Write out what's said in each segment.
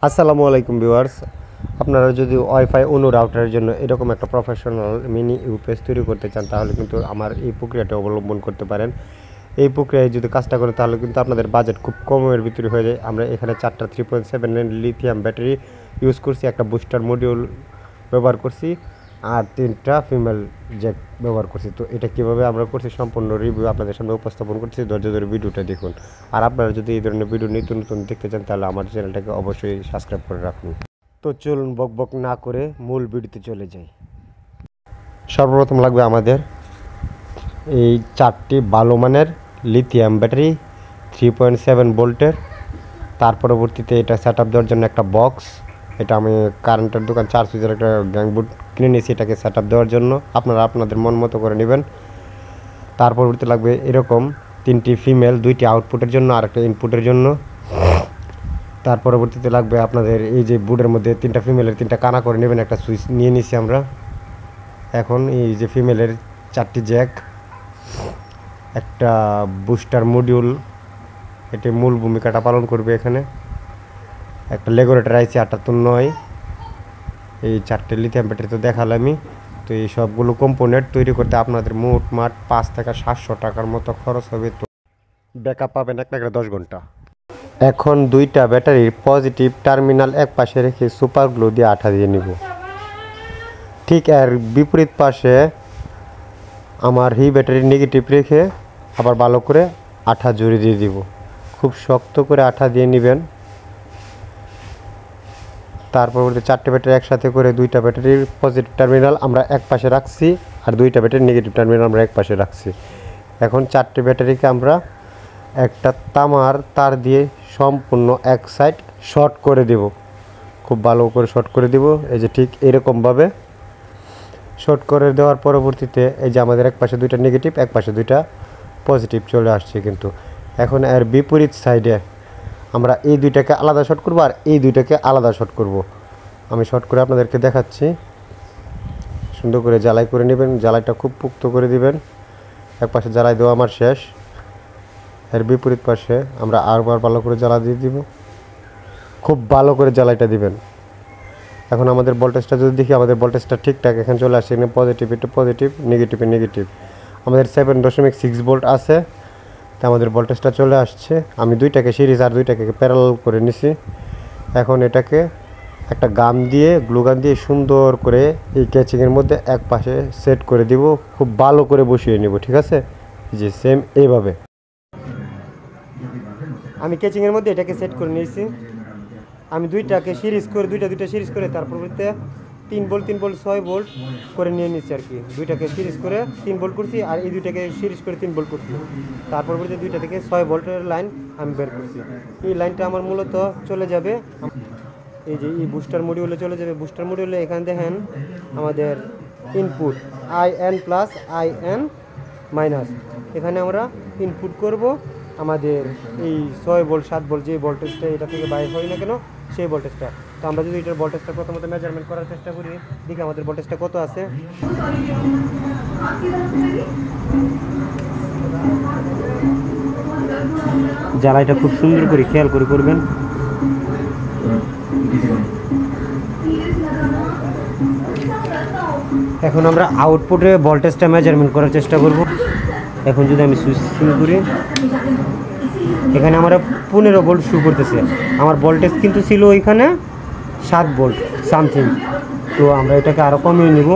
আসসালামু আলাইকুম ভিউয়ার্স, আপনারা যদি ওয়াইফাই অনু রাউটারের জন্য এরকম একটা প্রফেশনাল মিনি ইউপিএস তৈরি করতে চান তাহলে কিন্তু আমার এই প্রক্রিয়াটা অবলম্বন করতে পারেন। এই প্রক্রিয়ায় যদি কাজটা করেন তাহলে কিন্তু আপনাদের বাজেট খুব কমের ভিতরে হয়ে যায়। আমরা এখানে 4টা 3.7 লিথিয়াম ব্যাটারি ইউজ করছি, একটা বুস্টার মডিউল ব্যবহার করছি আর 3টা ফিমেল জ্যাক ব্যবহার করছি। তো এটা কীভাবে আমরা করছি সম্পূর্ণ রিভিউ আপনাদের সামনে উপস্থাপন করছি, ধৈর্য ধরে ভিডিওটা দেখুন। আর আপনারা যদি এই ধরনের ভিডিও নতুন নতুন দেখতে চান তাহলে আমার চ্যানেলটাকে অবশ্যই সাবস্ক্রাইব করে রাখুন। তো চলুন বক বক না করে মূল ভিডিওতে চলে যাই। সর্বপ্রথম লাগবে আমাদের এই 4টি ভালো মানের লিথিয়াম ব্যাটারি 3.7 ভোল্টের। তার পরবর্তীতে এটা সেট আপ দেওয়ার জন্য একটা বক্স, এটা আমি কারেন্টের দোকান 4 সুইচের একটা গ্যাংবুট কিনে নিয়েছি এটাকে সেট আপ দেওয়ার জন্য। আপনারা আপনাদের মন মতো করে নেবেন। তার পরবর্তীতে লাগবে এরকম 3টি ফিমেল, 2টি আউটপুটের জন্য আর একটা ইনপুটের জন্য। তার পরবর্তীতে লাগবে আপনাদের এই যে বোর্ডের মধ্যে 3টা ফিমেলের 3টা কানা করে নেবেন, একটা সুইচ নিয়ে নিছি আমরা। এখন এই যে ফিমেলের 4টি জ্যাক, একটা বুস্টার মডিউল, এটি মূল ভূমিকাটা পালন করবে এখানে। একটা লেগোরেটর আইসি 78 এই 4টে লিথিয়াম ব্যাটারি তো দেখালামই। তো এই সবগুলো কম্পোনেন্ট তৈরি করতে আপনাদের মোটমাট 5 থেকে 700 টাকার মতো খরচ হবে। তো ব্যাকআপ পাবেন 1 থেকে 10 ঘন্টা। এখন 2টা ব্যাটারির পজিটিভ টার্মিনাল এক পাশে রেখে সুপার গ্লু দিয়ে আঠা দিয়ে নিব। ঠিক এর বিপরীত পাশে আমার এই ব্যাটারির নেগেটিভ রেখে আবার ভালো করে আঠা জুড়ে দিয়ে দিব। খুব শক্ত করে আঠা দিয়ে নেবেন। তারপর 4টে ব্যাটারি একসাথে করে 2টা ব্যাটারির পজিটিভ টার্মিনাল আমরা এক পাশে রাখছি আর 2টা ব্যাটারির নেগেটিভ টার্মিনাল আমরা এক পাশে রাখছি। এখন 4টে ব্যাটারিকে আমরা একটা তামার তার দিয়ে সম্পূর্ণ এক সাইড শর্ট করে দেব। খুব ভালো করে শর্ট করে দেব, এই যে ঠিক এরকমভাবে শর্ট করে দেওয়ার পরবর্তীতে এই যে আমাদের এক পাশে 2টা নেগেটিভ এক পাশে 2টা পজিটিভ চলে আসছে। কিন্তু এখন এর বিপরীত সাইডে আমরা এই 2টাকে আলাদা শর্ট করব আর এই 2টাকে আলাদা শর্ট করব। আমি শর্ট করে আপনাদেরকে দেখাচ্ছি। সুন্দর করে জ্বালাই করে নেবেন, জ্বালাইটা খুব পুক্ত করে দিবেন। এক পাশে জ্বালাই দেওয়া আমার শেষ, এর বিপরীত পাশে আমরা আরবার ভালো করে জ্বালা দিয়ে দিব। খুব ভালো করে জ্বালাইটা দিবেন। এখন আমাদের ভোল্টেজটা যদি দেখি, আমাদের ভোল্টেজটা ঠিকঠাক এখানে চলে আসছে। এখানে পজিটিভ এটা পজিটিভ, নেগেটিভে নেগেটিভ। আমাদের 7.6 ভোল্ট আছে, তো আমাদের ভোল্টেজটা চলে আসছে। আমি 2টাকে সিরিজ আর 2টাকে প্যারালাল করে নিছি। এখন এটাকে একটা গাম দিয়ে গ্লু গান দিয়ে সুন্দর করে এই ক্যাচিংয়ের মধ্যে এক পাশে সেট করে দিব। খুব ভালো করে বসিয়ে নিব, ঠিক আছে? যে সেম এইভাবে আমি ক্যাচিংয়ের মধ্যে এটাকে সেট করে নিয়েছি। আমি 2টাকে সিরিজ করে 2টা সিরিজ করে তারপর 3 ভোল্ট 6 ভোল্ট করে নিয়ে নিচ্ছি আর কি। 2টাকে সিরিজ করে 3 ভোল্ট করছি আর এই 2টাকে সিরিজ করে 3 ভোল্ট করছি। তারপর 2টা থেকে 6 ভোল্টের লাইন আমি বের করছি। এই লাইনটা আমার মূলত চলে যাবে এই যে এই বুস্টার মডিউলে চলে যাবে। বুস্টার মডিউলে এখানে দেখেন আমাদের input IN plus IN minus, এখানে আমরা ইনপুট করব আমাদের এই 6 ভোল্ট 7 ভোল্ট যে ভোল্টেজটা এটা থেকে বাইর হয় না কেন সেই ভোল্টেজটা। তো আমরা যদি এটার ভোল্টেজটা প্রথমত মেজারমেন্ট করার চেষ্টা করি, দেখি আমাদের ভোল্টেজটা কত আছে। জ্বালাইটা খুব সুন্দর করে খেয়াল করে করবেন। এখন আমরা আউটপুটে ভোল্টেজটা মেজারমেন্ট করার চেষ্টা করব। এখন যদি আমি সুইচ শুরু করি, এখানে আমরা 15 ভোল্ট শো করতেছে। আমার ভোল্টেজ কিন্তু ছিল ওইখানে 7 ভোল্ট সামথিং। তো আমরা এটাকে আরও কমিয়ে নেব।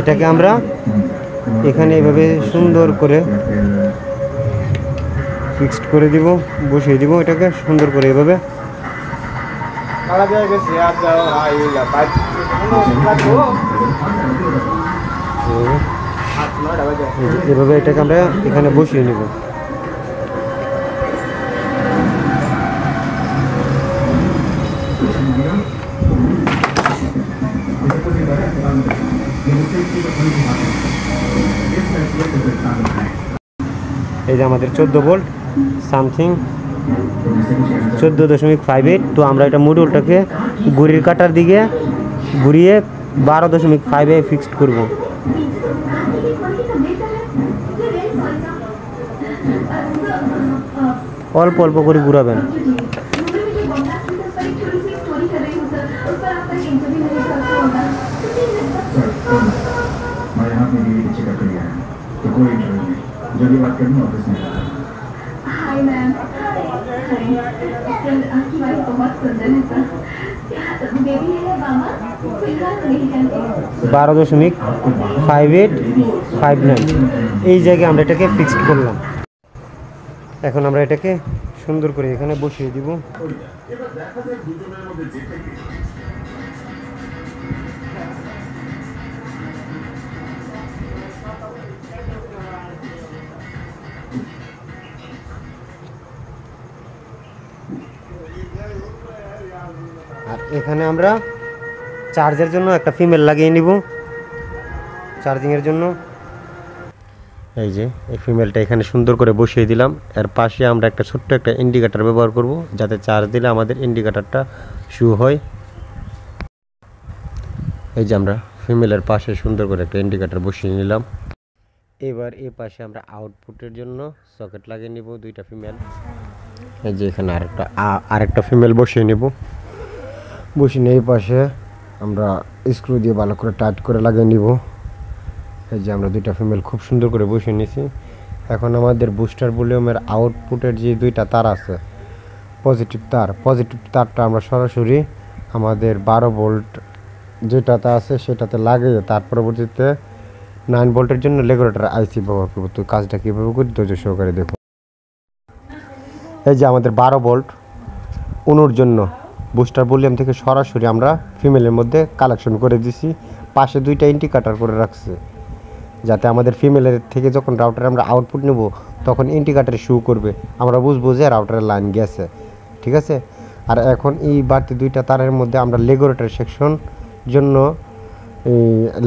এটাকে আমরা এখানে এভাবে সুন্দর করে ফিক্সড করে দিব, বসিয়ে দিব এটাকে সুন্দর করে এভাবে। এভাবে এটাকে আমরা এখানে বসিয়ে নিব। এই যে আমাদের 14 ভোল্ট সামথিং 14.58। তো আমরা এটা মডিউলটাকে ঘড়ির কাঁটার দিকে ঘুরিয়ে 12.5-এ ফিক্সড করব। অল্প অল্প করে ঘুরাবেন। Hi ma'am. सर आपकी वाइफ बहुत सुंदर है सर। बेबी है मामा, फिलहाल नहीं जानते। 12.5859 এই জায়গায় আমরা এটাকে ফিক্সড করলাম। এখন আমরা এটাকে সুন্দর করে এখানে বসিয়ে দিব। আর এখানে আমরা চার্জের জন্য একটা ফিমেল লাগিয়ে নিব চার্জিংয়ের জন্য। এই যে এই ফিমেলটা এখানে সুন্দর করে বসিয়ে দিলাম। এর পাশে আমরা একটা ছোট্ট একটা ইন্ডিকেটর ব্যবহার করব, যাতে চার্জ দিলে আমাদের ইন্ডিকেটরটা শো হয়। এই যে আমরা ফিমেলের পাশে সুন্দর করে একটা ইন্ডিকেটর বসিয়ে নিলাম। এবার এই পাশে আমরা আউটপুটের জন্য সকেট লাগিয়ে নিব দুইটা ফিমেল। এই যে এখানে আরেকটা ফিমেল বসিয়ে নেব। বসিয়ে নিয়ে এই পাশে আমরা স্ক্রু দিয়ে ভালো করে টাইট করে লাগিয়ে নিব। এই যে আমরা দুইটা ফিমেল খুব সুন্দর করে বসিয়ে নিয়েছি। এখন আমাদের বুস্টার ভলিউমের আউটপুটের যে দুইটা তার আছে, পজিটিভ তারটা আমরা সরাসরি আমাদের 12 ভোল্ট যেটাতে আছে সেটাতে লাগিয়ে তার পরবর্তীতে 9 ভোল্টের জন্য রেগুলেটর আইসি ব্যবহার করব। তো কাজটা কীভাবে করি ধৈর্য সহকারে দেখো। এই যে আমাদের 12 ভোল্ট অনুর জন্য বুস্টার ভলিউম থেকে সরাসরি আমরা ফিমেলের মধ্যে কালেকশন করে দিছি। পাশে দুইটা ইন্ডিকেটর করে রাখছে, যাতে আমাদের ফিমেলের থেকে যখন রাউটারে আমরা আউটপুট নেব তখন ইন্ডিকেটর শো করবে, আমরা বুঝবো যে রাউটারের লাইন গেছে। ঠিক আছে। আর এখন এই বাড়তি দুইটা তারের মধ্যে আমরা রেগুলেটর সেকশন জন্য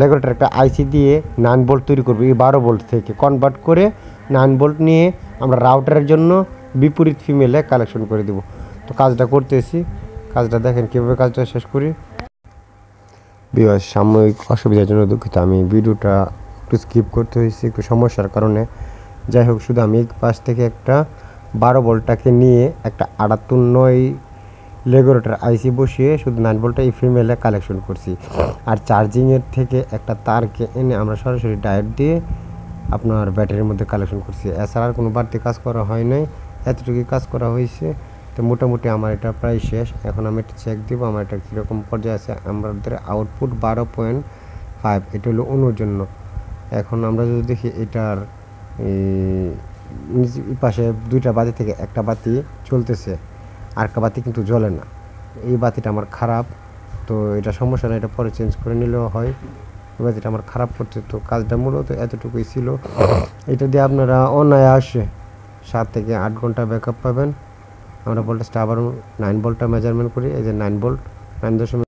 রেগুলেটর একটা আইসি দিয়ে 9 ভোল্ট তৈরি করবো। এই 12 ভোল্ট থেকে কনভার্ট করে 9 ভোল্ট নিয়ে আমরা রাউটারের জন্য বিপরীত ফিমেলে কালেকশন করে দেব। তো কাজটা করতেছি, কাজটা দেখেন কীভাবে কাজটা শেষ করি। ভিউয়ার্স, সাময়িক অসুবিধার জন্য দুঃখিত, আমি ভিডিওটা একটু স্কিপ করতে হয়েছে একটু সমস্যার কারণে। যাই হোক, শুধু আমি পাশ থেকে একটা 12 ভোল্টটাকে নিয়ে একটা 78 রেগুলেটর আইসি বসিয়ে শুধু 9 ভোল্টটা এই ফিমেলে কালেকশন করছি। আর চার্জিংয়ের থেকে একটা তারকে এনে আমরা সরাসরি ডায়োড দিয়ে আপনার ব্যাটারির মধ্যে কালেকশন করছি। এছাড়া আর কোনো বাড়তি কাজ করা হয় নাই, এতটুকুই কাজ করা হয়েছে। তো মোটামুটি আমার এটা প্রায় শেষ। এখন আমি এটা চেক দিব আমার এটা কীরকম পর্যায়ে আছে। আমাদের আউটপুট 12.5, এটা হলো অনুর জন্য। এখন আমরা যদি দেখি এটার এই পাশে দুইটা বাতি থেকে একটা বাতি চলতেছে, আরেকটা বাতি কিন্তু জ্বলে না। এই বাতিটা আমার খারাপ, তো এটা সমস্যা না, এটা পরে চেঞ্জ করে নিলেও হয়। এই বাতিটা আমার খারাপ করছে। তো কাজটা মূলত এতটুকুই ছিল। এটা দিয়ে আপনারা অনায়াসে 7 থেকে 8 ঘন্টা ব্যাকআপ পাবেন। আমরা ভোল্টেজটা আবার 9 ভোল্টটা মেজারমেন্ট করি। এই যে 9 ভোল্ট 9.